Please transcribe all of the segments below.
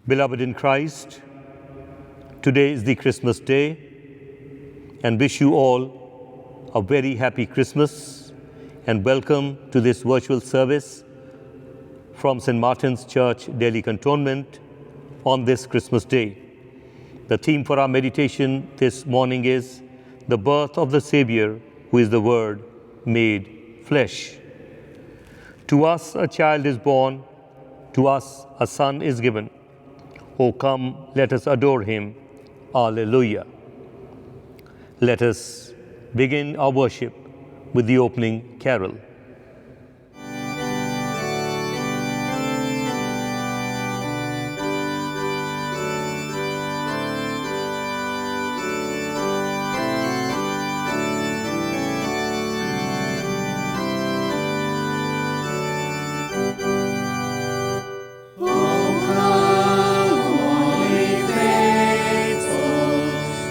Beloved in Christ, today is the Christmas day, and wish you all a very happy Christmas and welcome to this virtual service from St. Martin's Church, Delhi Cantonment on this Christmas day. The theme for our meditation this morning is the birth of the Savior, who is the Word made flesh. To us a child is born, to us a son is given. O come, let us adore him. Alleluia. Let us begin our worship with the opening carol.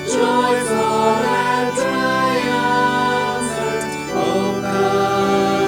Joyful and triumphant, O come.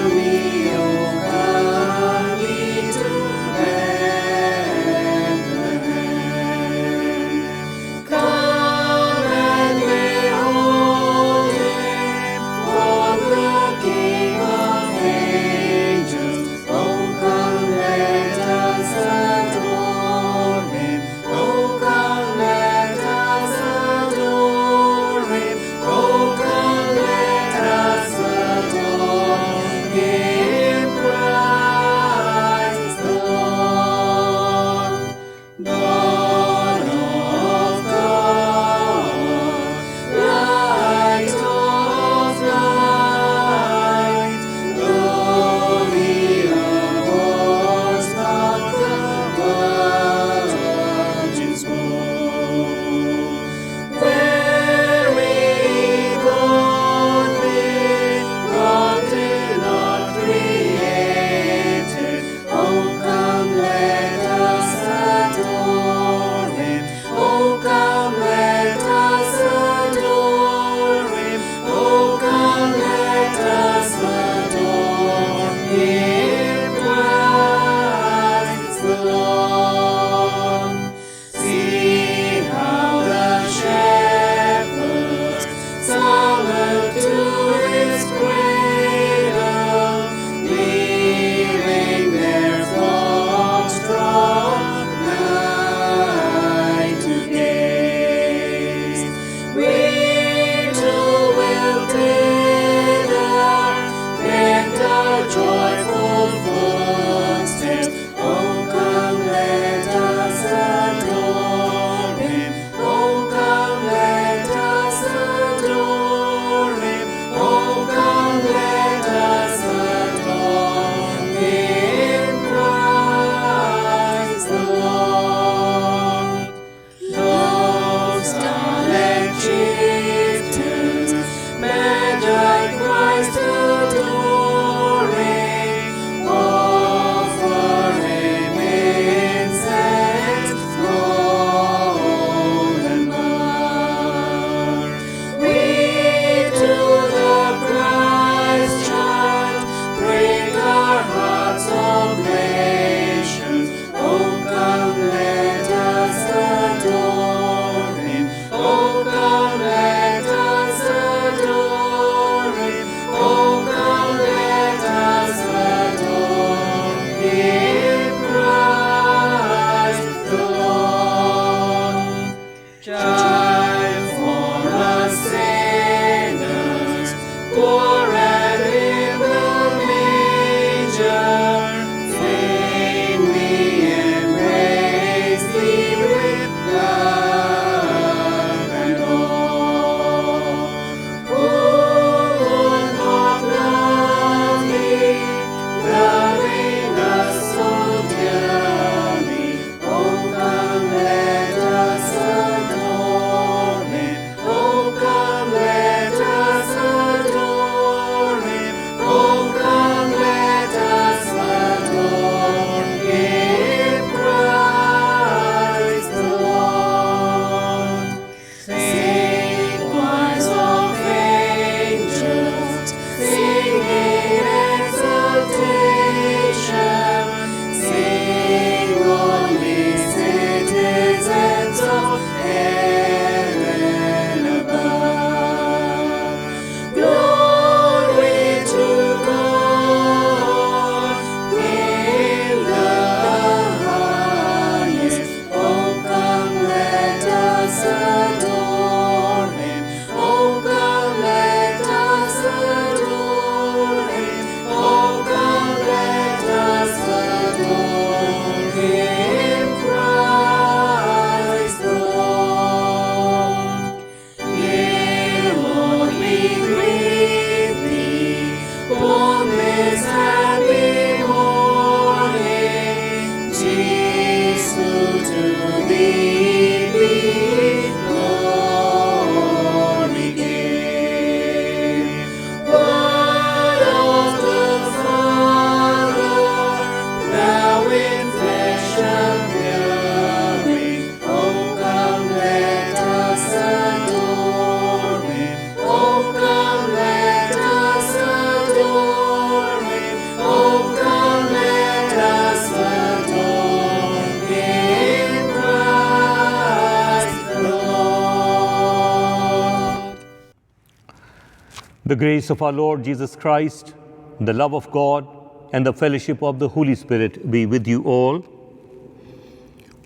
The grace of our Lord Jesus Christ, the love of God, and the fellowship of the Holy Spirit be with you all.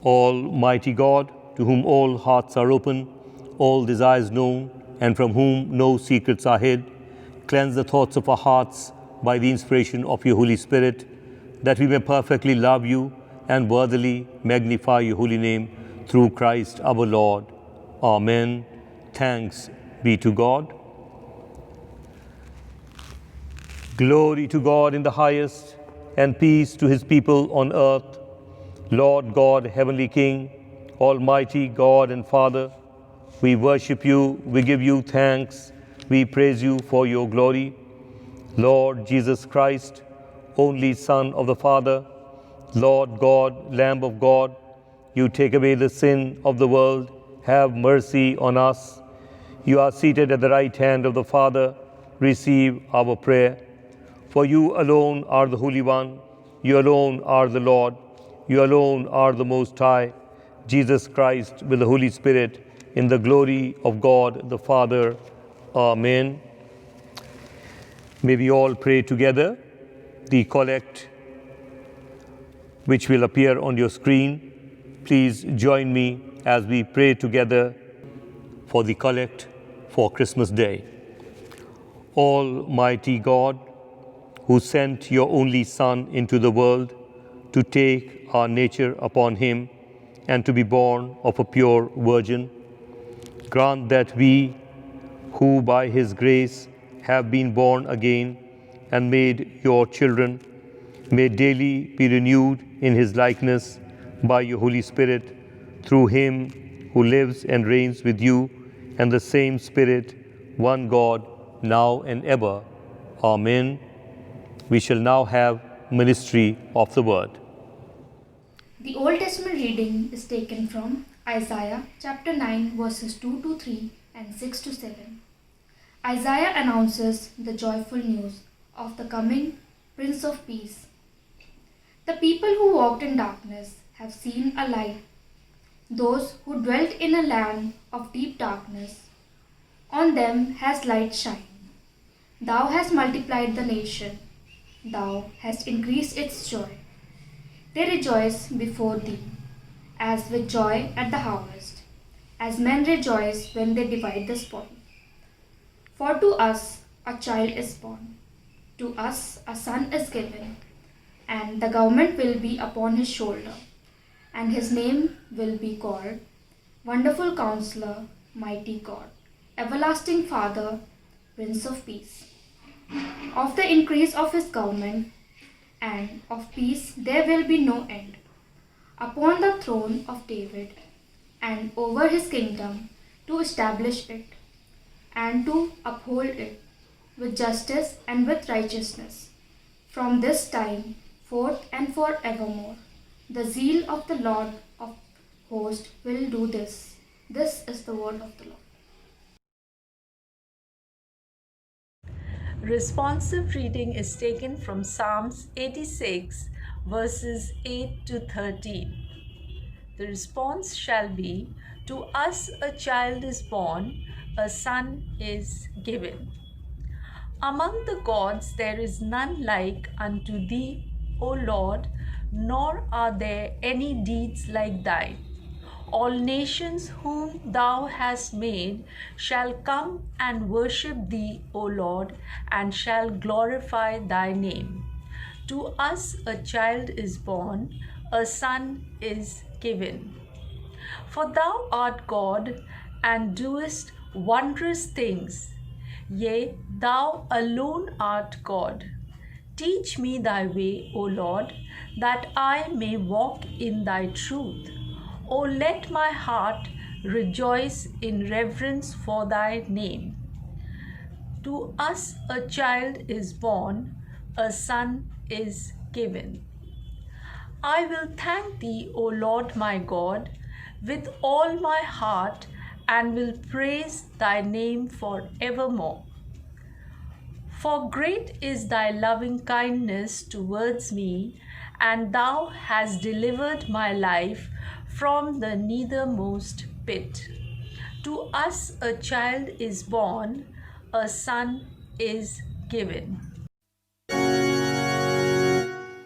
Almighty God, to whom all hearts are open, all desires known, and from whom no secrets are hid, cleanse the thoughts of our hearts by the inspiration of your Holy Spirit, that we may perfectly love you and worthily magnify your holy name through Christ our Lord. Amen. Thanks be to God. Glory to God in the highest, and peace to his people on earth. Lord God, Heavenly King, Almighty God and Father, we worship you, we give you thanks, we praise you for your glory. Lord Jesus Christ, only Son of the Father, Lord God, Lamb of God, you take away the sin of the world, have mercy on us. You are seated at the right hand of the Father, receive our prayer. For you alone are the Holy One, you alone are the Lord, you alone are the Most High, Jesus Christ with the Holy Spirit, in the glory of God the Father. Amen. May we all pray together the collect which will appear on your screen. Please join me as we pray together for the collect for Christmas Day. Almighty God, who sent your only Son into the world to take our nature upon him and to be born of a pure virgin, grant that we, who by his grace have been born again and made your children, may daily be renewed in his likeness by your Holy Spirit, through him who lives and reigns with you and the same Spirit, one God, now and ever. Amen. We shall now have ministry of the word. The Old Testament reading is taken from Isaiah chapter 9 verses 2 to 3 and 6 to 7. Isaiah announces the joyful news of the coming Prince of Peace. The people who walked in darkness have seen a light. Those who dwelt in a land of deep darkness, on them has light shined. Thou hast multiplied the nation. Thou hast increased its joy. They rejoice before thee, as with joy at the harvest, as men rejoice when they divide the spoil. For to us a child is born, to us a son is given, and the government will be upon his shoulder, and his name will be called Wonderful Counselor, Mighty God, Everlasting Father, Prince of Peace. Of the increase of his government and of peace there will be no end, upon the throne of David and over his kingdom, to establish it and to uphold it with justice and with righteousness, from this time forth and forevermore. The zeal of the Lord of hosts will do this. This is the word of the Lord. Responsive reading is taken from Psalms 86, verses 8 to 13. The response shall be, to us a child is born, a son is given. Among the gods there is none like unto thee, O Lord, nor are there any deeds like thine. All nations whom thou hast made shall come and worship thee, O Lord, and shall glorify thy name. To us a child is born, a son is given. For thou art God, and doest wondrous things. Yea, thou alone art God. Teach me thy way, O Lord, that I may walk in thy truth. O let my heart rejoice in reverence for thy name. To us a child is born, a son is given. I will thank thee, O Lord my God, with all my heart, and will praise thy name for evermore. For great is thy loving kindness towards me, and thou hast delivered my life from the nethermost pit. To us a child is born, a son is given.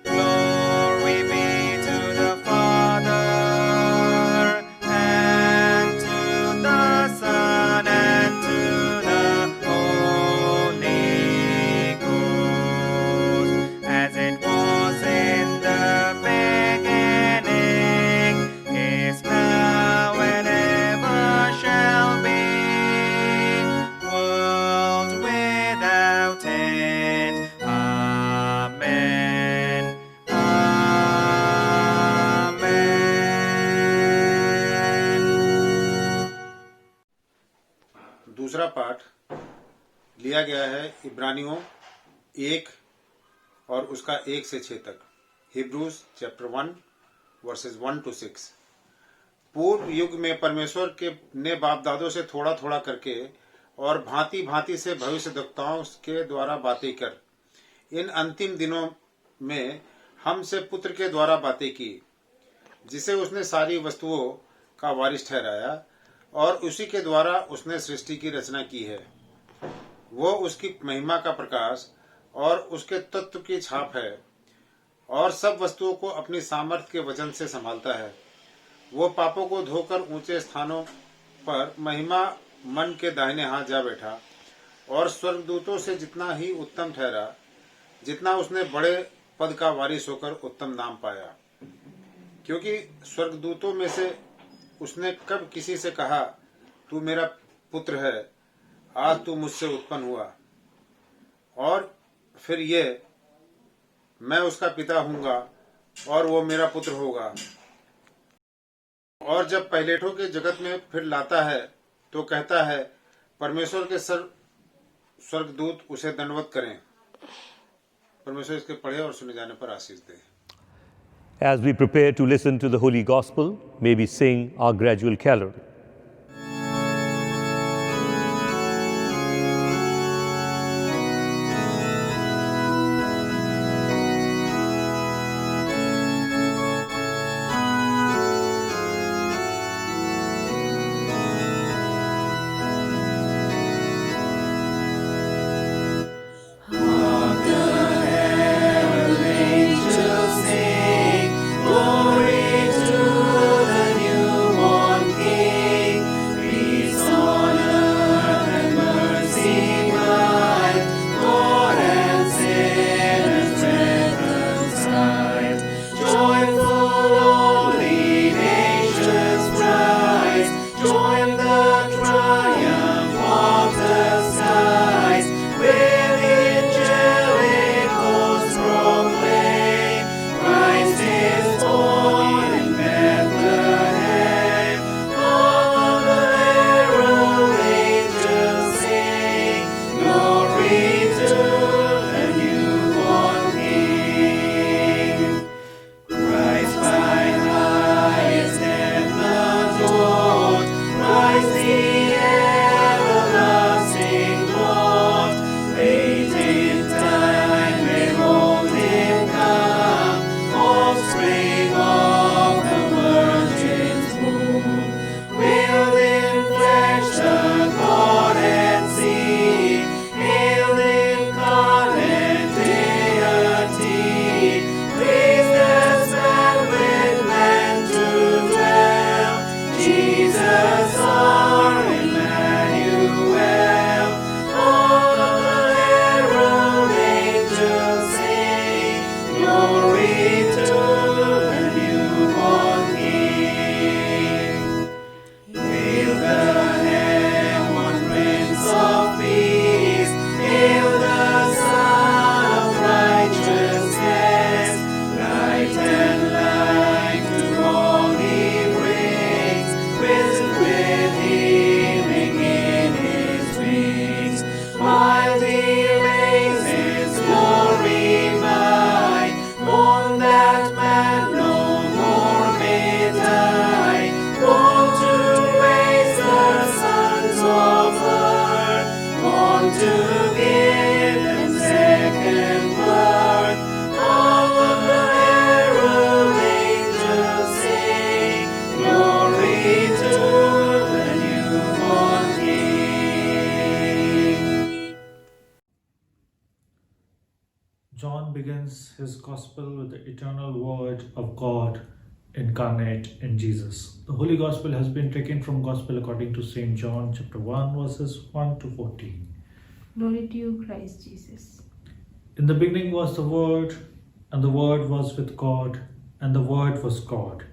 Glory be to the Father, and to the Son, and to the Holy Ghost, as it was in the beginning, is now, and ever shall be, world without end. Amen. दूसरा पाठ लिया गया है इब्रानियों 1 और उसका 1 से 6 तक। Hebrews chapter 1 versus 1 to 6। पूर्व युग में परमेश्वर के ने बाप दादों से थोड़ा थोड़ा करके और भांति भांति से भविष्यद्वक्ताओं के द्वारा बातें कर इन अंतिम दिनों में हमसे पुत्र के द्वारा बातें की, जिसे उसने सारी वस्तुओं का वारिस ठहराया और उसी के द्वारा उसने सृष्टि की रचना की है। वो उसकी महिमा का प्रकाश और उसके तत्व की छाप है और सब वस्तुओं को अपनी सामर्थ्य के वचन से संभालता है। वो पापों को धोकर ऊंचे स्थानों पर महिमा मन के दाहिने हाथ जा बैठा और स्वर्गदूतों से जितना ही उत्तम ठहरा, जितना उसने बड़े पद का वारिस होकर उत्तम नाम पाया। क्योंकि स्वर्गदूतों में से उसने कब किसी से कहा, तू मेरा पुत्र है, आज तू मुझसे उत्पन्न हुआ, और फिर ये, मैं उसका पिता हूंगा और वो मेरा पुत्र होगा। और जब पैलेठों के जगत में फिर लाता है तो कहता है, परमेश्वर के स्वर्गदूत उसे दंडवत करें। परमेश्वर इसके पढ़े और सुने जाने पर आशीष दे। As we prepare to listen to the Holy Gospel, may we sing our gradual carol. Risen with begins his gospel with the eternal word of God incarnate in Jesus. The Holy Gospel has been taken from Gospel according to St. John chapter 1 verses 1 to 14. Glory to you, Christ Jesus. In the beginning was the Word, and the Word was with God, and the Word was God.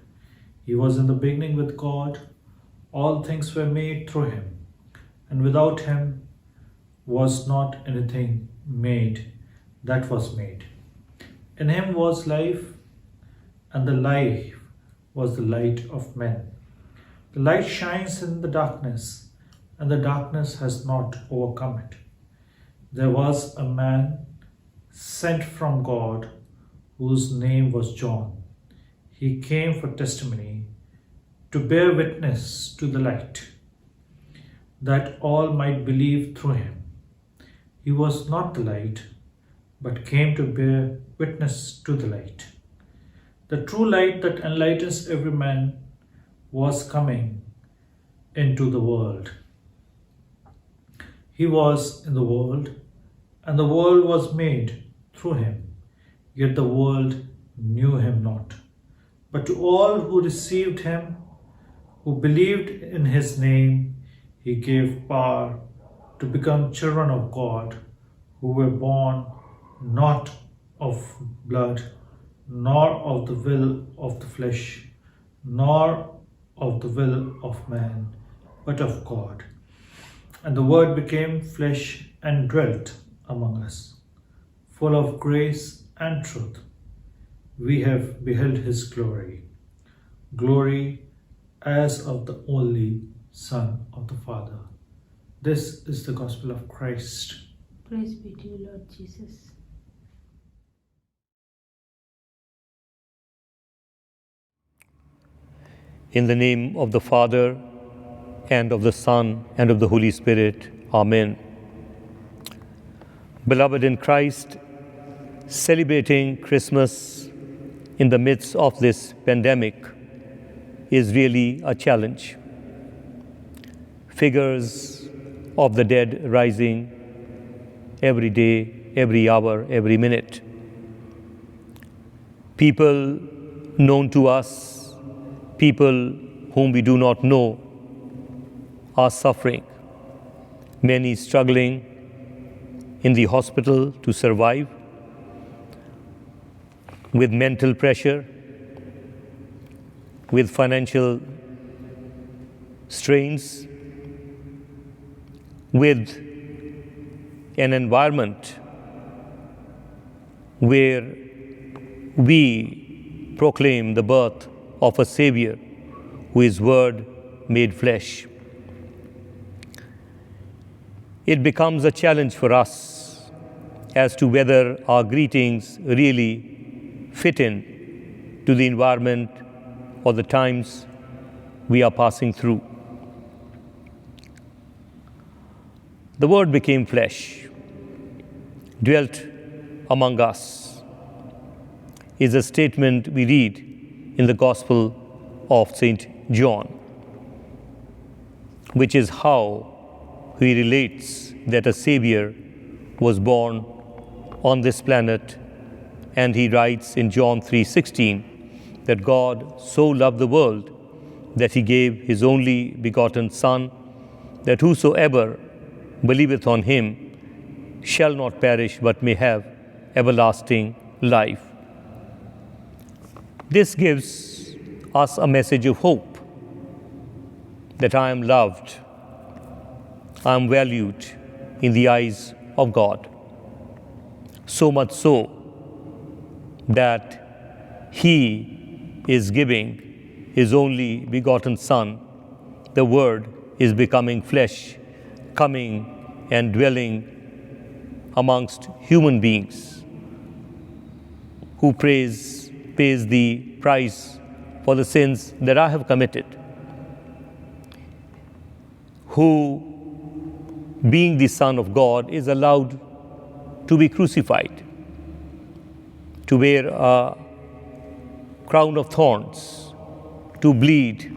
He was in the beginning with God. All things were made through him, and without him was not anything made that was made. In him was life, and the life was the light of men. The light shines in the darkness, and the darkness has not overcome it. There was a man sent from God whose name was John. He came for testimony, to bear witness to the light, that all might believe through him. He was not the light, but came to bear witness to the light. The true light that enlightens every man was coming into the world. He was in the world, and the world was made through him, yet the world knew him not. But to all who received him, who believed in his name, he gave power to become children of God, who were born not of blood, nor of the will of the flesh, nor of the will of man, but of God. And the Word became flesh and dwelt among us, full of grace and truth. We have beheld his glory, glory as of the only Son of the Father. This is the gospel of Christ. Praise be to you, Lord Jesus. In the name of the Father, and of the Son, and of the Holy Spirit. Amen. Beloved in Christ, celebrating Christmas in the midst of this pandemic is really a challenge. Figures of the dead rising every day, every hour, every minute. People known to us, people whom we do not know, are suffering. Many struggling in the hospital to survive, with mental pressure, with financial strains, with an environment where we proclaim the birth of a Savior who is Word made flesh. It becomes a challenge for us as to whether our greetings really fit in to the environment or the times we are passing through. The Word became flesh, dwelt among us, is a statement we read in the Gospel of St. John, which is how he relates that a Savior was born on this planet, and he writes in John 3:16 that God so loved the world that he gave his only begotten Son, that whosoever believeth on him shall not perish but may have everlasting life. This gives us a message of hope, that I am loved, I am valued in the eyes of God. So much so that he is giving his only begotten Son. The Word is becoming flesh, coming and dwelling amongst human beings, who pays the price for the sins that I have committed, who, being the Son of God, is allowed to be crucified, to wear a crown of thorns, to bleed,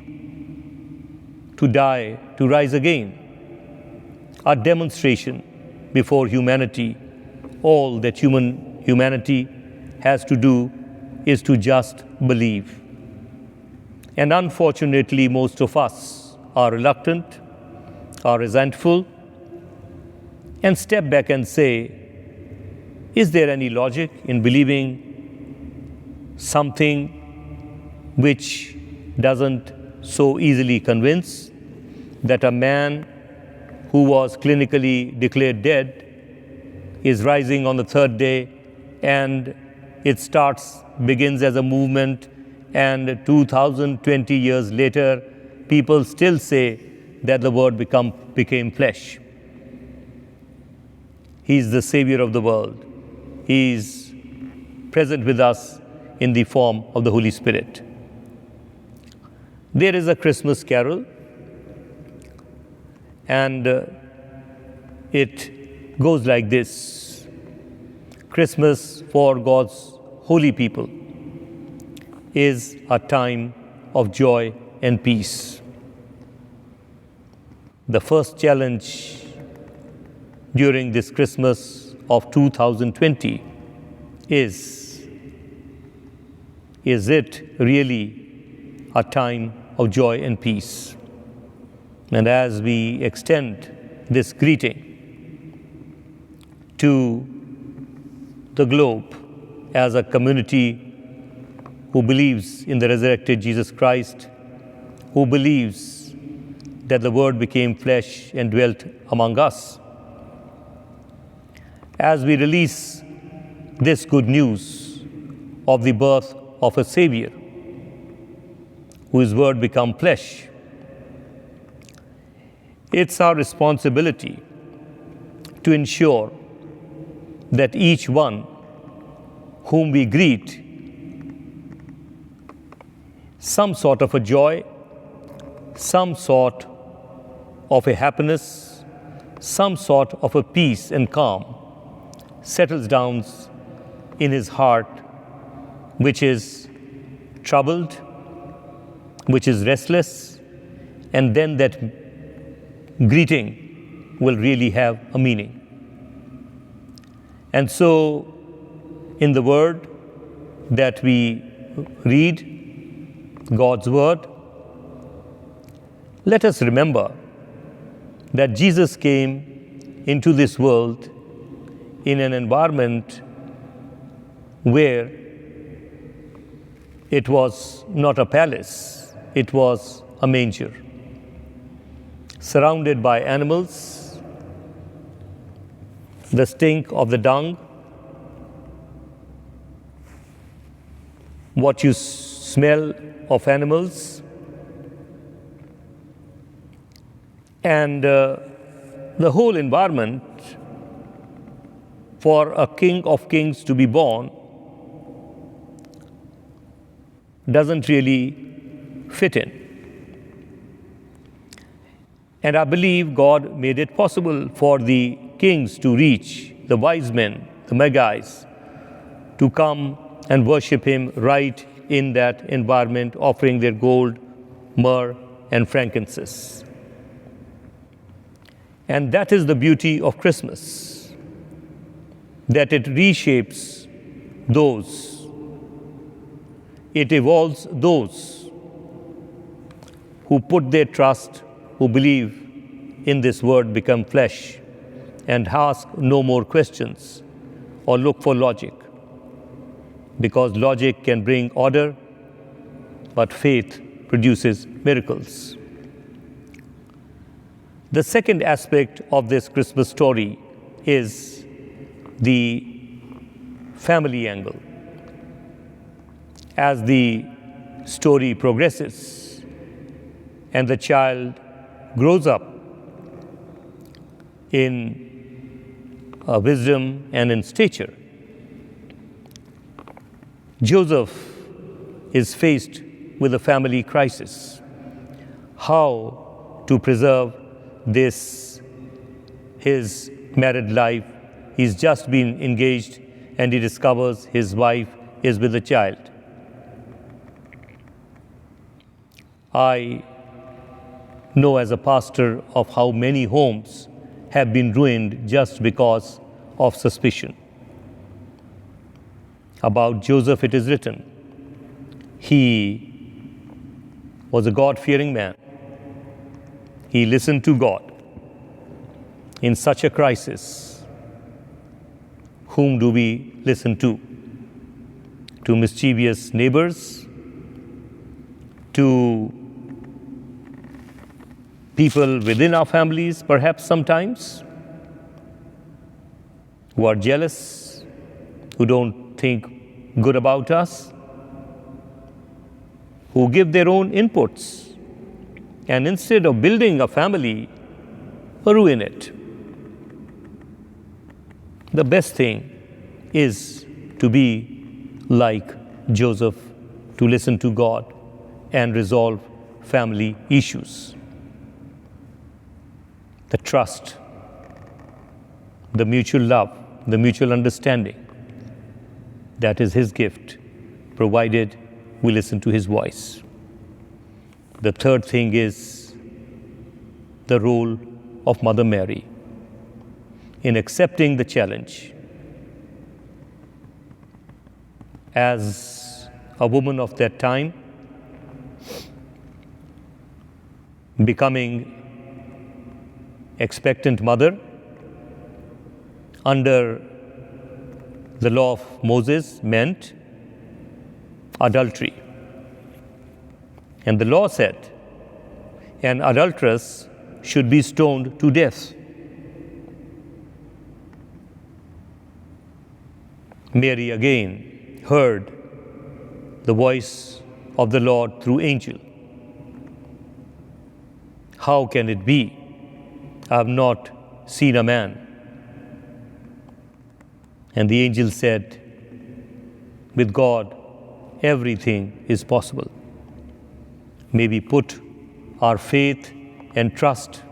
to die, to rise again. A demonstration before humanity, all that humanity has to do is to just believe. And unfortunately, most of us are reluctant, are resentful, and step back and say, is there any logic in believing something which doesn't so easily convince that a man who was clinically declared dead is rising on the third day, and it begins as a movement, and 2020 years later, people still say that the Word became flesh. He is the Savior of the world. He is present with us in the form of the Holy Spirit. There is a Christmas carol, and it goes like this: Christmas for God's holy people is a time of joy and peace. The first challenge during this Christmas of 2020 is it really a time of joy and peace? And as we extend this greeting to the globe as a community who believes in the resurrected Jesus Christ, who believes that the Word became flesh and dwelt among us, as we release this good news of the birth of a Savior, whose Word become flesh, it's our responsibility to ensure that each one whom we greet, some sort of a joy, some sort of a happiness, some sort of a peace and calm settles down in his heart, which is troubled, which is restless, and then that greeting will really have a meaning. And so, in the Word that we read, God's Word, let us remember that Jesus came into this world in an environment where it was not a palace, it was a manger, surrounded by animals, the stink of the dung, what you smell of animals, and the whole environment for a King of Kings to be born doesn't really fit in. And I believe God made it possible for the kings to reach, the wise men, the Magi's, to come and worship Him right in that environment, offering their gold, myrrh, and frankincense. And that is the beauty of Christmas, that it reshapes those, it evolves those who put their trust, who believe in this Word become flesh, and ask no more questions or look for logic, because logic can bring order, but faith produces miracles. The second aspect of this Christmas story is the family angle. As the story progresses and the child grows up in wisdom and in stature, Joseph is faced with a family crisis. How to preserve his married life. He's just been engaged and he discovers his wife is with a child. I know as a pastor of how many homes have been ruined just because of suspicion. About Joseph it is written, he was a God-fearing man. He listened to God. In such a crisis, whom do we listen to? To mischievous neighbors? To people within our families, perhaps sometimes, who are jealous, who don't think good about us, who give their own inputs, and instead of building a family, ruin it. The best thing is to be like Joseph, to listen to God and resolve family issues. The trust, the mutual love, the mutual understanding, that is His gift, provided we listen to His voice. The third thing is the role of Mother Mary in accepting the challenge. As a woman of that time, becoming expectant mother under the law of Moses meant adultery. And the law said an adulteress should be stoned to death. Mary again heard the voice of the Lord through angel. How can it be? I have not seen a man. And the angel said, with God, everything is possible. May we put our faith and trust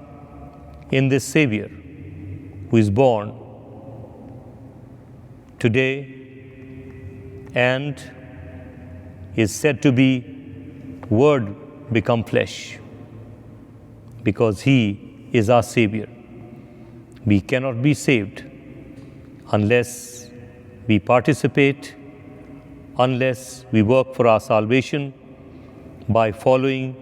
in this Savior who is born today and is said to be Word become flesh, because He is our Savior. We cannot be saved unless we participate, unless we work for our salvation by following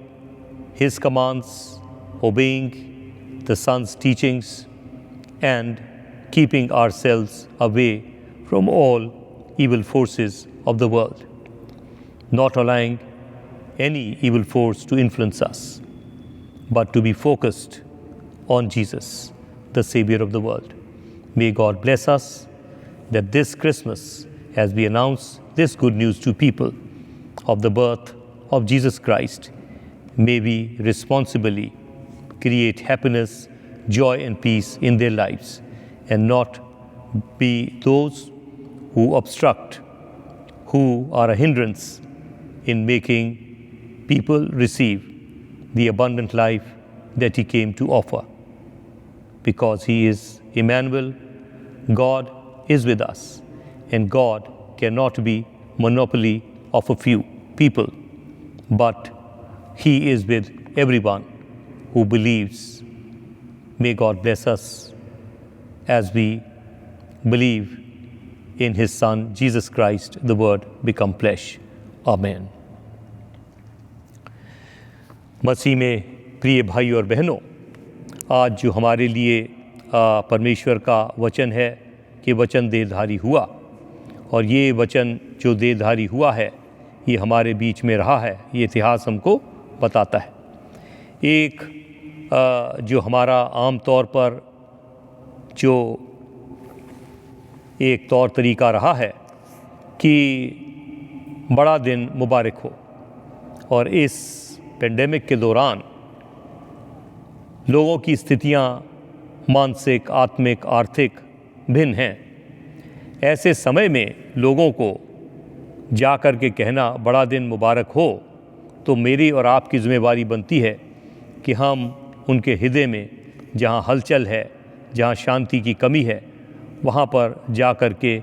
His commands, obeying the Son's teachings, and keeping ourselves away from all evil forces of the world, not allowing any evil force to influence us, but to be focused on Jesus, the Savior of the world. May God bless us that this Christmas, as we announce this good news to people of the birth of Jesus Christ, may we responsibly create happiness, joy, and peace in their lives, and not be those who obstruct, who are a hindrance in making people receive the abundant life that He came to offer. Because He is Emmanuel, God is with us, and God cannot be monopoly of a few people, but He is with everyone who believes. May God bless us as we believe in His Son, Jesus Christ, the Word become flesh. आमेन। मसीह में प्रिय भाई और बहनों, आज जो हमारे लिए परमेश्वर का वचन है कि वचन देहधारी हुआ, और ये वचन जो देहधारी हुआ है ये हमारे बीच में रहा है, ये इतिहास हमको बताता है। एक जो हमारा आम तौर पर जो एक तौर तरीका रहा है कि बड़ा दिन मुबारक हो, और इस पेंडेमिक के दौरान लोगों की स्थितियां मानसिक, आत्मिक, आर्थिक भिन्न हैं। ऐसे समय में लोगों को जा कर के कहना बड़ा दिन मुबारक हो, तो मेरी और आपकी ज़िम्मेवारी बनती है कि हम उनके हृदय में जहाँ हलचल है, जहाँ शांति की कमी है, वहाँ पर जा कर के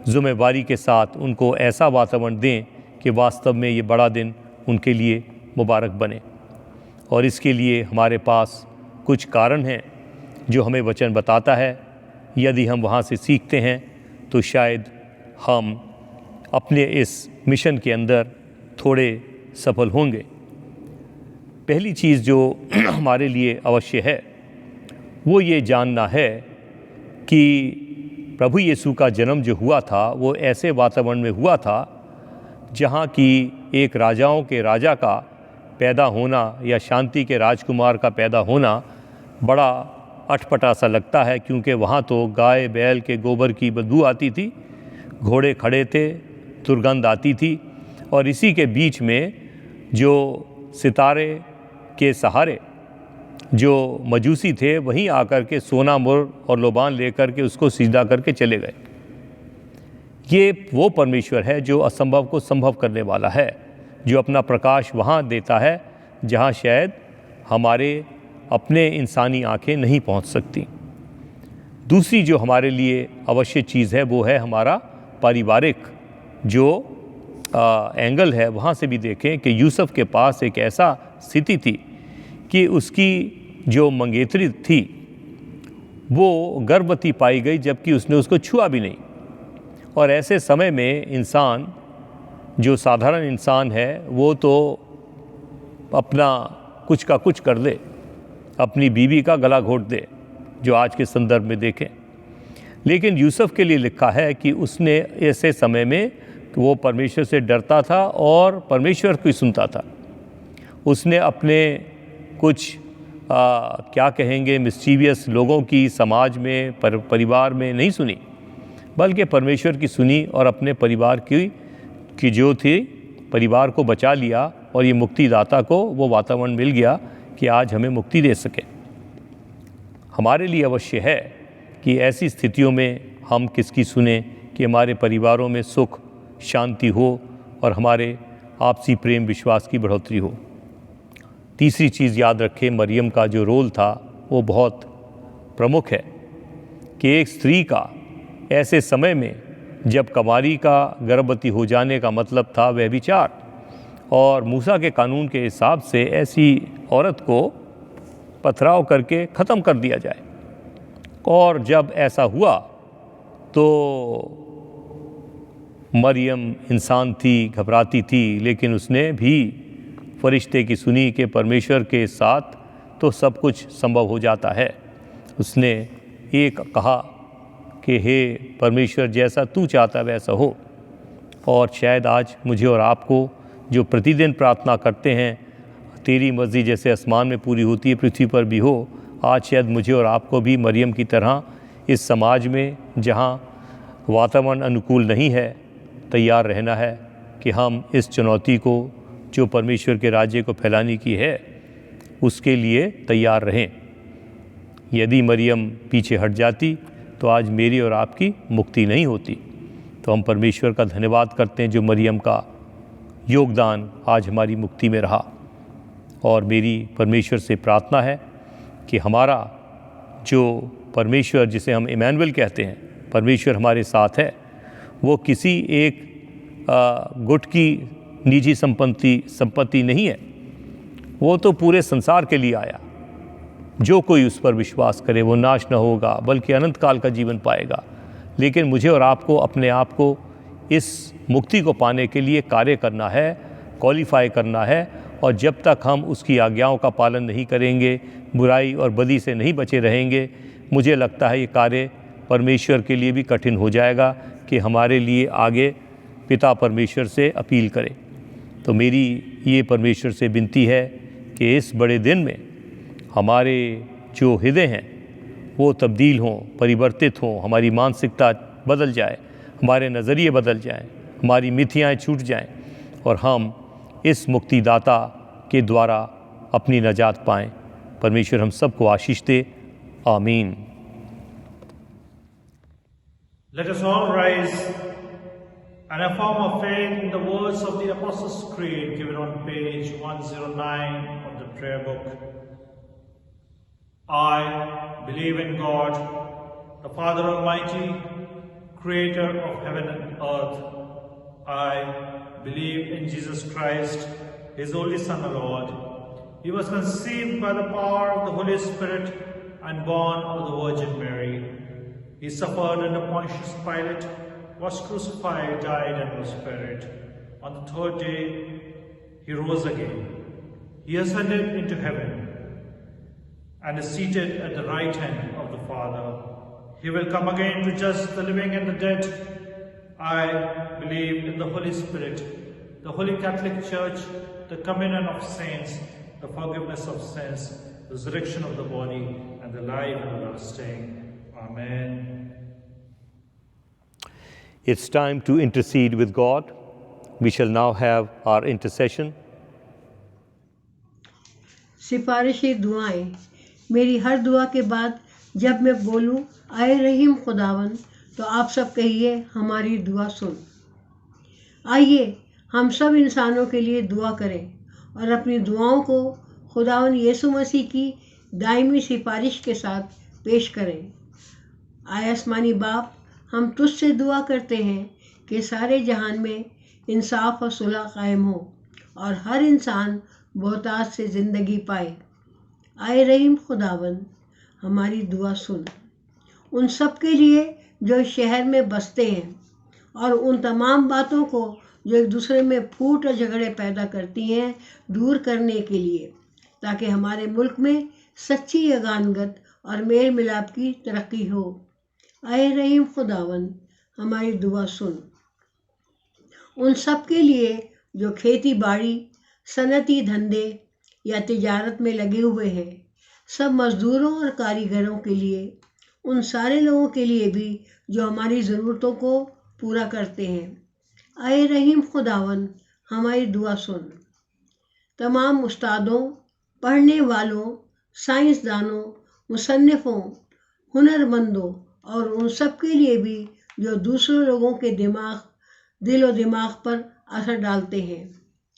ज़िम्मेवारी के साथ उनको ऐसा वातावरण दें कि वास्तव में ये बड़ा दिन उनके लिए मुबारक बने। और इसके लिए हमारे पास कुछ कारण हैं जो हमें वचन बताता है। यदि हम वहाँ से सीखते हैं तो शायद हम अपने इस मिशन के अंदर थोड़े सफल होंगे। पहली चीज़ जो हमारे लिए अवश्य है वो ये जानना है कि प्रभु यीशु का जन्म जो हुआ था वो ऐसे वातावरण में हुआ था जहाँ की एक राजाओं के राजा का पैदा होना या शांति के राजकुमार का पैदा होना बड़ा अटपटा सा लगता है, क्योंकि वहाँ तो गाय बैल के गोबर की बदबू आती थी, घोड़े खड़े थे, दुर्गंध आती थी, और इसी के बीच में जो सितारे के सहारे जो मजूसी थे वहीं आकर के सोना मुर और लोबान लेकर के उसको सीधा करके चले गए। ये वो परमेश्वर है जो असंभव को संभव करने वाला है, जो अपना प्रकाश वहाँ देता है जहाँ शायद हमारे अपने इंसानी आंखें नहीं पहुँच सकती। दूसरी जो हमारे लिए अवश्य चीज़ है वो है हमारा पारिवारिक जो एंगल है। वहाँ से भी देखें कि यूसुफ के पास एक ऐसा स्थिति थी कि उसकी जो मंगेतरी थी वो गर्भवती पाई गई, जबकि उसने उसको छुआ भी नहीं। और ऐसे समय में इंसान जो साधारण इंसान है वो तो अपना कुछ का कुछ कर दे, अपनी बीवी का गला घोट दे, जो आज के संदर्भ में देखें। लेकिन यूसुफ के लिए लिखा है कि उसने ऐसे समय में वो परमेश्वर से डरता था और परमेश्वर को ही सुनता था। उसने अपने कुछ क्या कहेंगे मिस्चीवियस लोगों की समाज में परिवार में नहीं सुनी, बल्कि परमेश्वर की सुनी और अपने परिवार की जो थी परिवार को बचा लिया, और ये मुक्तिदाता को वो वातावरण मिल गया कि आज हमें मुक्ति दे सके। हमारे लिए अवश्य है कि ऐसी स्थितियों में हम किसकी सुने कि हमारे परिवारों में सुख शांति हो और हमारे आपसी प्रेम विश्वास की बढ़ोतरी हो। तीसरी चीज़ याद रखें, मरियम का जो रोल था वो बहुत प्रमुख है कि एक स्त्री का ऐसे समय में जब कुंवारी का गर्भवती हो जाने का मतलब था व्यभिचार, और मूसा के कानून के हिसाब से ऐसी औरत को पथराव करके ख़त्म कर दिया जाए। और जब ऐसा हुआ तो मरियम इंसान थी, घबराती थी, लेकिन उसने भी फरिश्ते की सुनी कि परमेश्वर के साथ तो सब कुछ संभव हो जाता है। उसने एक कहा कि हे परमेश्वर, जैसा तू चाहता वैसा हो। और शायद आज मुझे और आपको जो प्रतिदिन प्रार्थना करते हैं, तेरी मर्ज़ी जैसे आसमान में पूरी होती है पृथ्वी पर भी हो, आज शायद मुझे और आपको भी मरियम की तरह इस समाज में जहाँ वातावरण अनुकूल नहीं है तैयार रहना है कि हम इस चुनौती को जो परमेश्वर के राज्य को फैलाने की है उसके लिए तैयार रहें। यदि मरियम पीछे हट जाती तो आज मेरी और आपकी मुक्ति नहीं होती। तो हम परमेश्वर का धन्यवाद करते हैं जो मरियम का योगदान आज हमारी मुक्ति में रहा। और मेरी परमेश्वर से प्रार्थना है कि हमारा जो परमेश्वर जिसे हम इमैनुअल कहते हैं, परमेश्वर हमारे साथ है, वो किसी एक गुट की निजी संपत्ति नहीं है, वो तो पूरे संसार के लिए आया। जो कोई उस पर विश्वास करे वो नाश न होगा बल्कि अनंत काल का जीवन पाएगा। लेकिन मुझे और आपको अपने आप को इस मुक्ति को पाने के लिए कार्य करना है, क्वालिफाई करना है। और जब तक हम उसकी आज्ञाओं का पालन नहीं करेंगे, बुराई और बदी से नहीं बचे रहेंगे, मुझे लगता है ये कार्य परमेश्वर के लिए भी कठिन हो जाएगा कि हमारे लिए आगे पिता परमेश्वर से अपील करें। तो मेरी ये परमेश्वर से विनती है कि इस बड़े दिन में हमारे जो हृदय हैं वो तब्दील हों, परिवर्तित हों, हमारी मानसिकता बदल जाए, हमारे नज़रिए बदल जाएं, हमारी मिथियाएं छूट जाएं और हम इस मुक्तिदाता के द्वारा अपनी नजात पाएं। परमेश्वर हम सबको आशीष दे। आमीन। Let us all rise and affirm our faith in the words of the Apostles' Creed given on page 109 of the prayer book. I believe in God, the Father Almighty, creator of heaven and earth. I believe in Jesus Christ, His only Son, our Lord. He was conceived by the power of the Holy Spirit and born of the Virgin Mary. He suffered under Pontius Pilate, was crucified, died, and was buried. On the third day, he rose again. He ascended into heaven and is seated at the right hand of the Father. He will come again to judge the living and the dead. I believe in the Holy Spirit, the Holy Catholic Church, the communion of saints, the forgiveness of sins, the resurrection of the body, and the life everlasting. Amen. It's time to intercede with God. We shall now have our intercession. सिफारिशी दुआएं। मेरी हर दुआ के बाद जब मैं बोलूं आए रहीम खुदावन, तो आप सब कहिए हमारी दुआ सुन। आइए हम सब इंसानों के लिए दुआ करें और अपनी दुआओं को खुदावन यीशु मसीह की दायमी सिफारिश के साथ पेश करें। आए आसमानी बाप, हम तुझसे दुआ करते हैं कि सारे जहान में इंसाफ और सुलह कायम हो और हर इंसान बहुतात से ज़िंदगी पाए। आए रहीम खुदावन, हमारी दुआ सुन। उन सब के लिए जो शहर में बसते हैं और उन तमाम बातों को जो एक दूसरे में फूट और झगड़े पैदा करती हैं दूर करने के लिए, ताकि हमारे मुल्क में सच्ची यगानगत और मेल मिलाप की तरक्की हो। आए रहीम खुदावन, हमारी दुआ सुन। उन सब के लिए जो खेती बाड़ी, सनती धंधे या तिजारत में लगे हुए हैं, सब मज़दूरों और कारीगरों के लिए, उन सारे लोगों के लिए भी जो हमारी ज़रूरतों को पूरा करते हैं। आए रहीम खुदावन, हमारी दुआ सुन। तमाम उस्तादों, पढ़ने वालों, साइंसदानों, मुसन्निफ़ों, हुनरमंदों और उन सब के लिए भी जो दूसरे लोगों के दिल और दिमाग पर असर डालते हैं।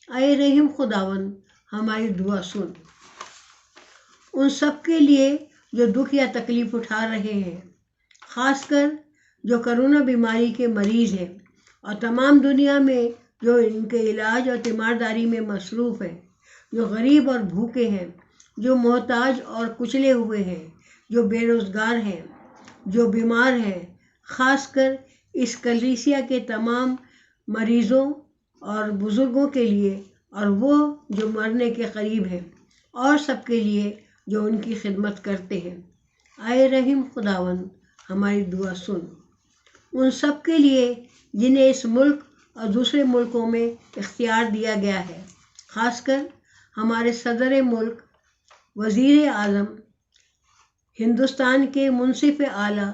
आए रहीम खुदावन, हमारी दुआ सुन। उन सब के लिए जो दुख या तकलीफ़ उठा रहे हैं, ख़ासकर जो कोरोना बीमारी के मरीज़ हैं और तमाम दुनिया में जो इनके इलाज और तीमारदारी में मसरूफ़ हैं, जो गरीब और भूखे हैं, जो मोहताज और कुचले हुए हैं, जो बेरोज़गार हैं, जो बीमार हैं, ख़ासकर इस कलीसिया के तमाम मरीज़ों और बुज़ुर्गों के लिए, और वो जो मरने के करीब हैं, और सबके लिए जो उनकी खिदमत करते हैं। आए रहीम खुदावन, हमारी दुआ सुन। उन सब के लिए जिन्हें इस मुल्क और दूसरे मुल्कों में इख्तियार दिया गया है, ख़ासकर हमारे सदर मुल्क, वज़ीर आज़म, हिंदुस्तान के मुंसिफ़ आला,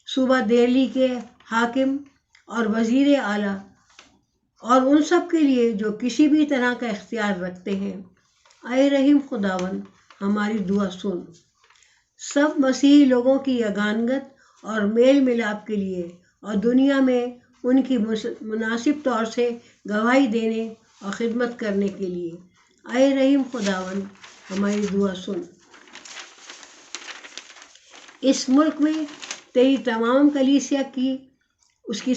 सूबा दिल्ली के हाकिम और वज़ीर आला, और उन सब के लिए जो किसी भी तरह का इख्तियार रखते हैं। आए रहीम खुदावन, हमारी दुआ सुन। सब मसीही लोगों की यगानगत और मेल मिलाप के लिए और दुनिया में उनकी मुनासिब तौर से गवाही देने और ख़िदमत करने के लिए। आए रहीम खुदावन, हमारी दुआ सुन। इस मुल्क में तेरी तमाम कलीसिया की, उसकी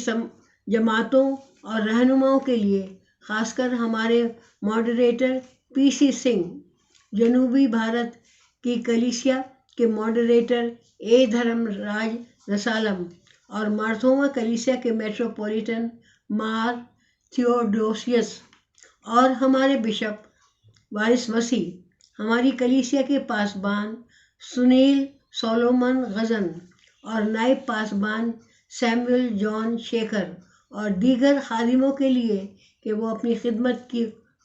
जमातों और रहनुमाओं के लिए, ख़ासकर हमारे मॉडरेटर पीसी सिंह, जनूबी भारत की कलीसिया के मॉडरेटर ए धर्मराज रसालम और मार्थोमा कलीसिया के मेट्रोपॉलिटन मार थियोडोसियस, और हमारे बिशप वारिस मसीह, हमारी कलीसिया के पासबान सुनील सोलोमन गज़न और नायब पासबान सैमुअल जॉन शेखर और दीगर खादिमों के लिए कि वो अपनी खिदमत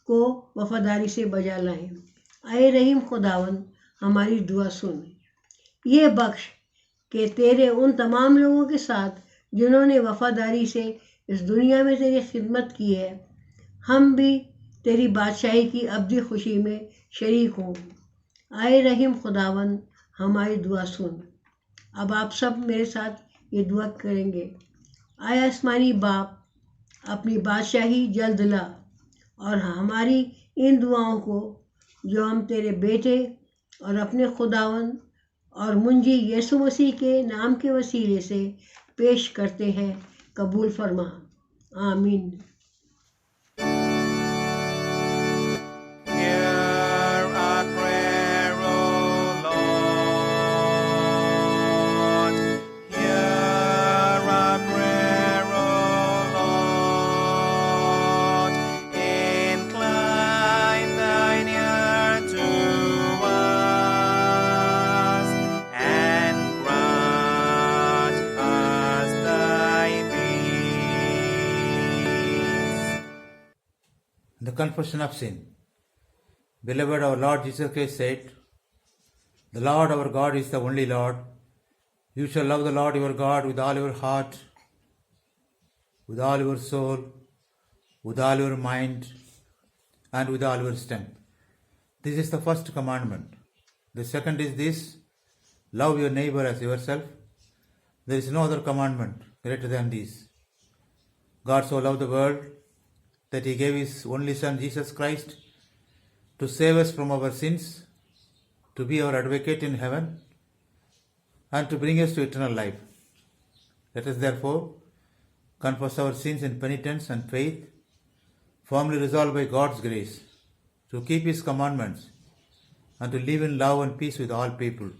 को वफादारी से बजा लाएं। आए रहीम खुदावन, हमारी दुआ सुन। ये बख्श कि तेरे उन तमाम लोगों के साथ जिन्होंने वफादारी से इस दुनिया में तेरी खिदमत की है, हम भी तेरी बादशाही की अब्दी खुशी में शरीक हों। आए रहीम खुदावन, हमारी दुआ सुन। अब आप सब मेरे साथ ये दुआ करेंगे। आए आसमानी बाप, अपनी बादशाही जल्द ला और हमारी इन दुआओं को जो हम तेरे बेटे और अपने खुदावन और मुंजी यीशु मसीह के नाम के वसीले से पेश करते हैं, कबूल फरमा। आमीन। Hear our prayer, O Lord. Hear our prayer, confession of sin. Beloved, our Lord Jesus Christ said, "The Lord our God is the only Lord. You shall love the Lord your God with all your heart, with all your soul, with all your mind, and with all your strength." This is the first commandment. The second is this: love your neighbor as yourself. There is no other commandment greater than this. God so loved the world that he gave his only Son, Jesus Christ, to save us from our sins, to be our advocate in heaven, and to bring us to eternal life. Let us therefore confess our sins in penitence and faith, firmly resolved by God's grace to keep his commandments and to live in love and peace with all people.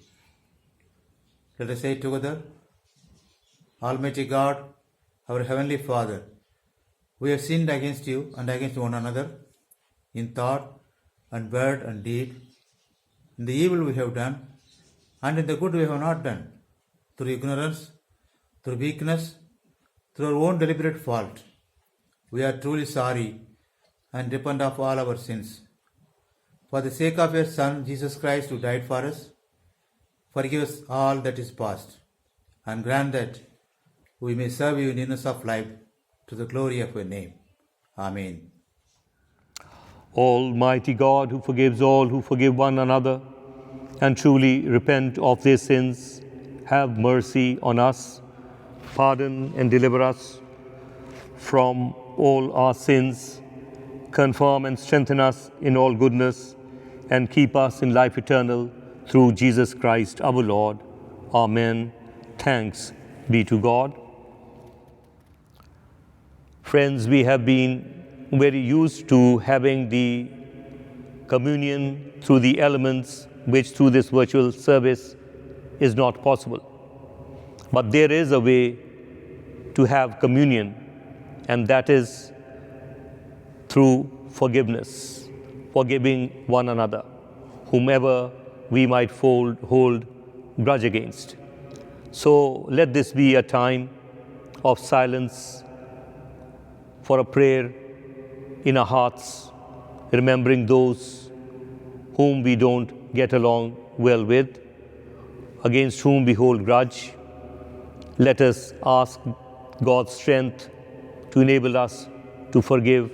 Let us say together: Almighty God, our Heavenly Father, we have sinned against you and against one another in thought and word and deed, in the evil we have done and in the good we have not done, through ignorance, through weakness, through our own deliberate fault. We are truly sorry and repent of all our sins. For the sake of your Son, Jesus Christ, who died for us, forgive us all that is past, and grant that we may serve you in newness of life to the glory of your name. Amen. Almighty God, who forgives all who forgive one another and truly repent of their sins, have mercy on us, pardon and deliver us from all our sins, confirm and strengthen us in all goodness, and keep us in life eternal through Jesus Christ our Lord. Amen. Thanks be to God. Friends, we have been very used to having the communion through the elements, which through this virtual service is not possible. But there is a way to have communion, and that is through forgiveness, forgiving one another, whomever we might hold grudge against. So let this be a time of silence for a prayer in our hearts, remembering those whom we don't get along well with, against whom we hold grudge. Let us ask God's strength to enable us to forgive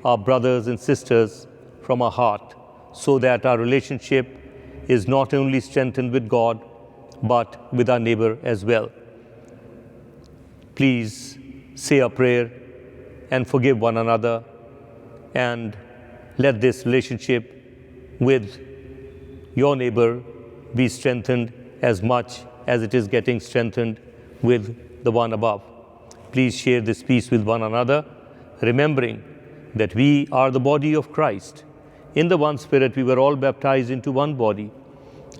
our brothers and sisters from our heart, so that our relationship is not only strengthened with God, but with our neighbor as well. Please say a prayer and forgive one another, and let this relationship with your neighbor be strengthened as much as it is getting strengthened with the one above. Please share this peace with one another, remembering that we are the body of Christ. In the one Spirit we were all baptized into one body.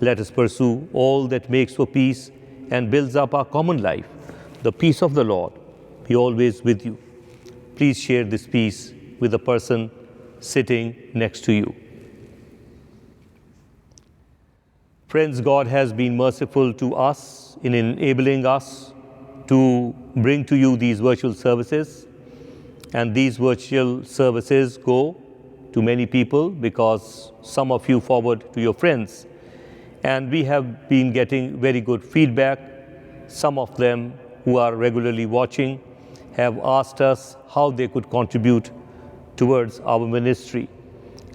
Let us pursue all that makes for peace and builds up our common life. The peace of the Lord be always with you. Please share this peace with the person sitting next to you. Friends, God has been merciful to us in enabling us to bring to you these virtual services. And these virtual services go to many people because some of you forward to your friends. And we have been getting very good feedback. Some of them who are regularly watching have asked us how they could contribute towards our ministry.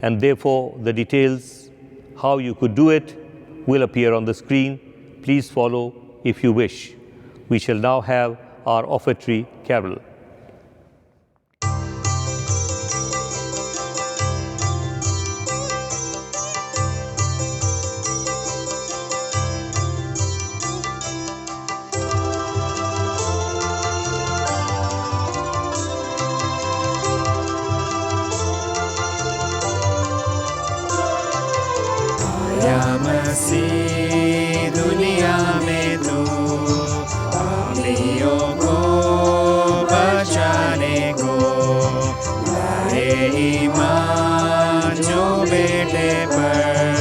And therefore, the details, how you could do it, will appear on the screen. Please follow if you wish. We shall now have our offertory carol. मसीह दुनिया में तू पापियों को बचाने को लाए ईमान जो बेटे पर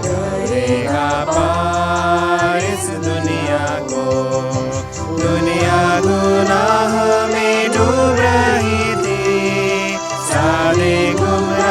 करेगा पार इस दुनिया को। दुनिया गुनाह में डूब रही थी, सारे गुमराह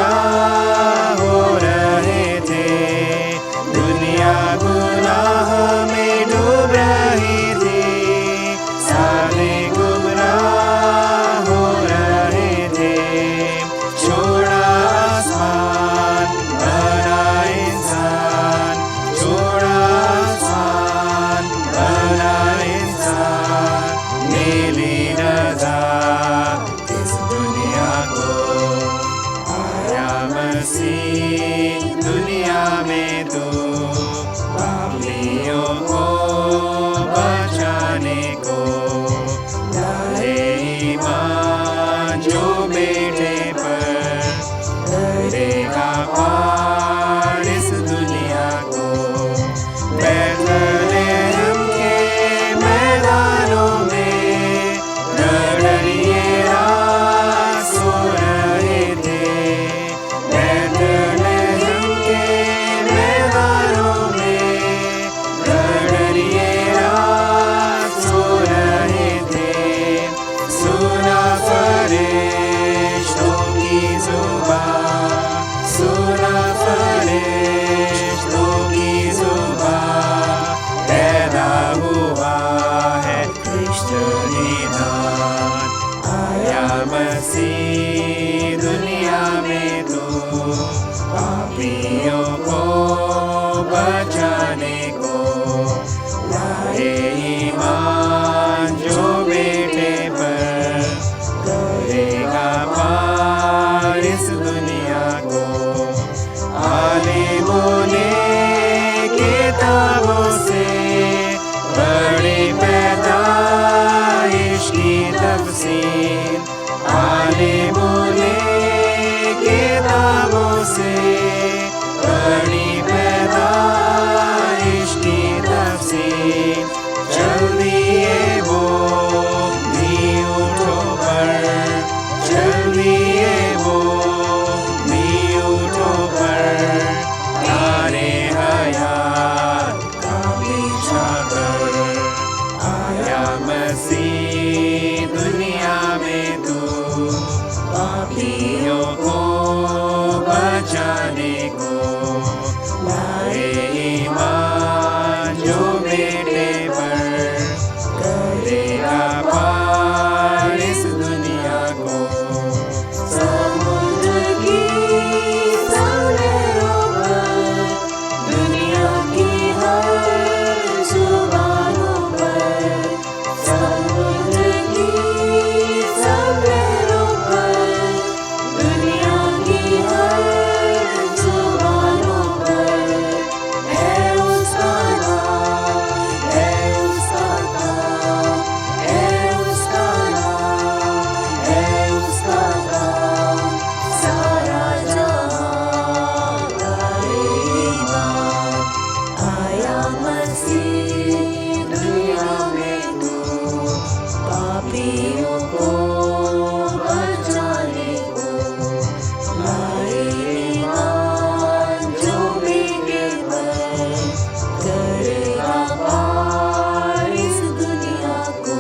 बचाने को लाए ईमान जो बेटे पर करेगा पार इस दुनिया को। आलिमों ने किताबों से बड़ी पैदाइश की तफसीर, आलिमों ने किताबों से बड़ी पैदाइश की तफसीर, चल दिए वो भी ऊँटों पर, चल दिए वो भी ऊँटों पर, तारे हयात का पीछा कर। आया मसीह दुनिया में तू पापियों को बचाने को, लाए ईमान जो बेटे पर करेगा पार इस दुनिया को। समुद्र की समुद्रों पर, दुनिया की हर जुबानों पर, समुद्र की समुद्रों पर, दुनिया की हर जुबानों पर है उसका नाम, है उसका नाम, है उसका नाम, है उसका नाम। सारा जहां गाए ईमान, आया मसीह दुनिया में तू पापियों को बचाने को, लाए ईमान जो बेटे पर करेगा पार इस दुनिया को।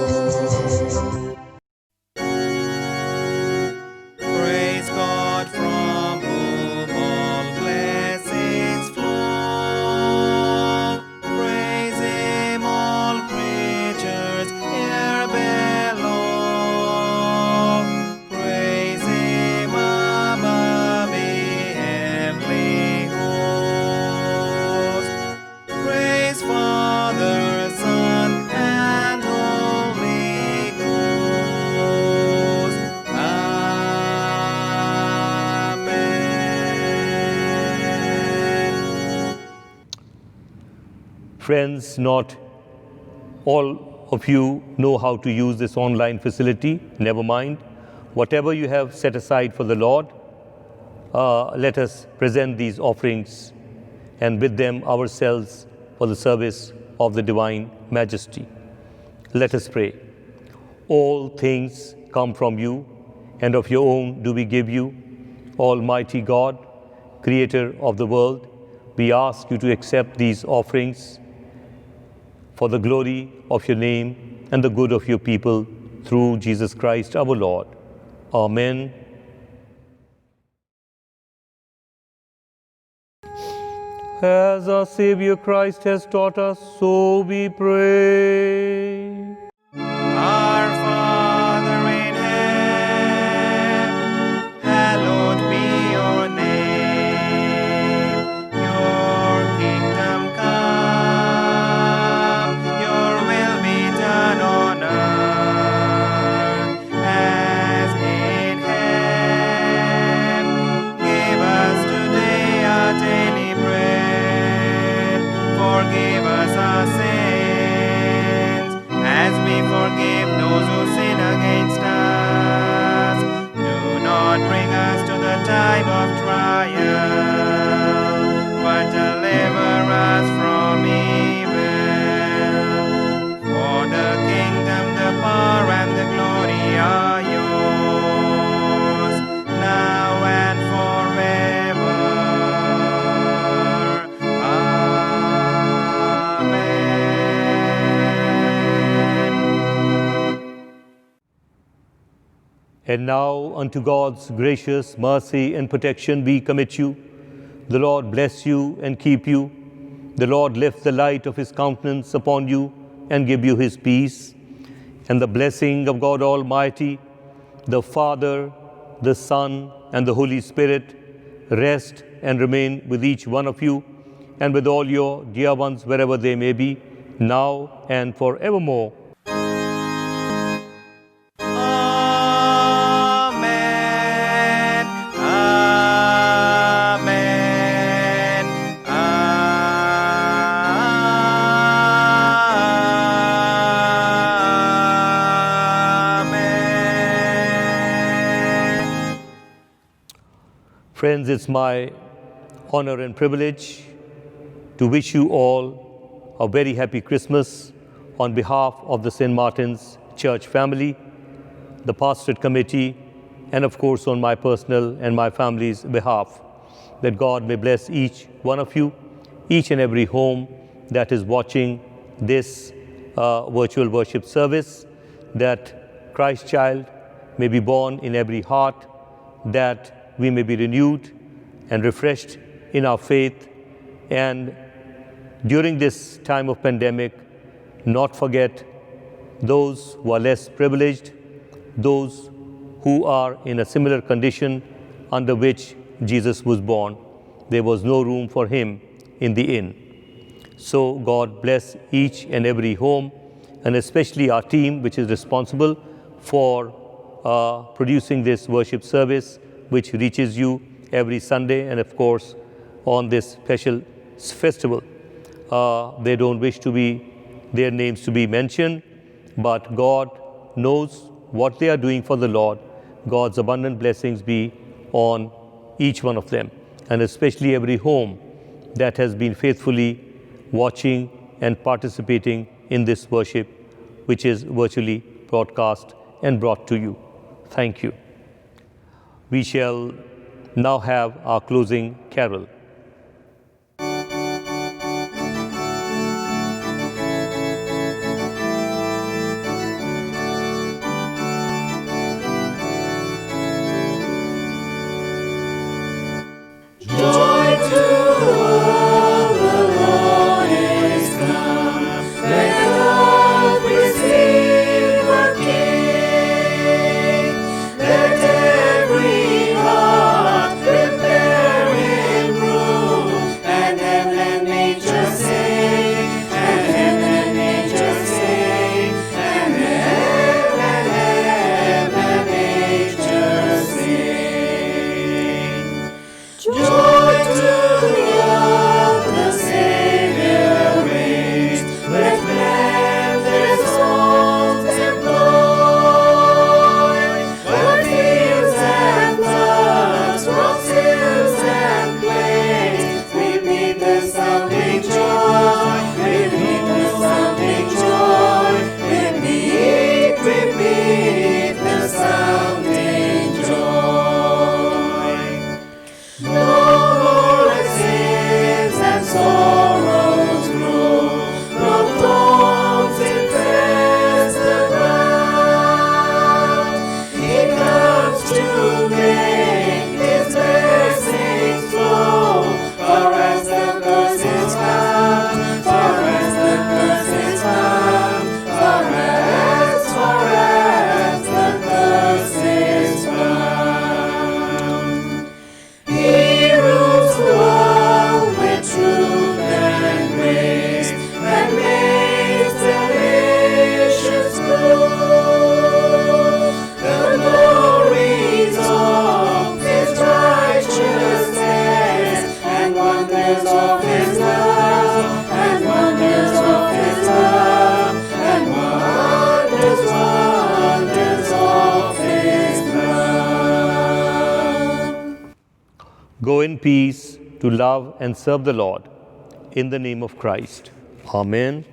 Praise God from whom all blessings flow. Praise Him, all creatures here below. Praise Him above the heavenly host. Praise Father, Son, and Holy Ghost. Amen. Friends, not all of you know how to use this online facility. Never mind. Whatever you have set aside for the Lord, let us present these offerings and with them ourselves for the service of the Divine Majesty. Let us pray. All things come from you, and of your own do we give you. Almighty God, Creator of the world, we ask you to accept these offerings for the glory of your name and the good of your people, through Jesus Christ our Lord. Amen. As our Savior Christ has taught us, so we pray. Our Father in heaven, hallowed be your name. Your kingdom come, your will be done on earth as in heaven. Give us today our daily bread. Forgive us our sins, as we forgive those who sin against us. Do not bring us to the time of trial, but deliver us from evil. For the kingdom, the power, and the glory are yours, now and forever. Amen. And now unto God's gracious mercy and protection we commit you. The Lord bless you and keep you. The Lord lift the light of his countenance upon you and give you his peace. And the blessing of God Almighty, the Father, the Son, and the Holy Spirit rest and remain with each one of you and with all your dear ones wherever they may be, now and forevermore. Amen. Amen. Amen. Friends, it's my honor and privilege to wish you all a very happy Christmas on behalf of the St. Martin's Church family, the pastorate committee, and of course on my personal and my family's behalf. That God may bless each one of you, each and every home that is watching this virtual worship service, that Christ child may be born in every heart, that we may be renewed and refreshed in our faith, and during this time of pandemic, not forget those who are less privileged, those who are in a similar condition under which Jesus was born. There was no room for him in the inn. So God bless each and every home, and especially our team which is responsible for producing this worship service, which reaches you every Sunday and of course on this special festival. They don't wish their names to be mentioned, but God knows what they are doing for the Lord. God's abundant blessings be on each one of them, and especially every home that has been faithfully watching and participating in this worship, which is virtually broadcast and brought to you. Thank you. We shall now have our closing carol. Go in peace to love and serve the Lord in the name of Christ. Amen.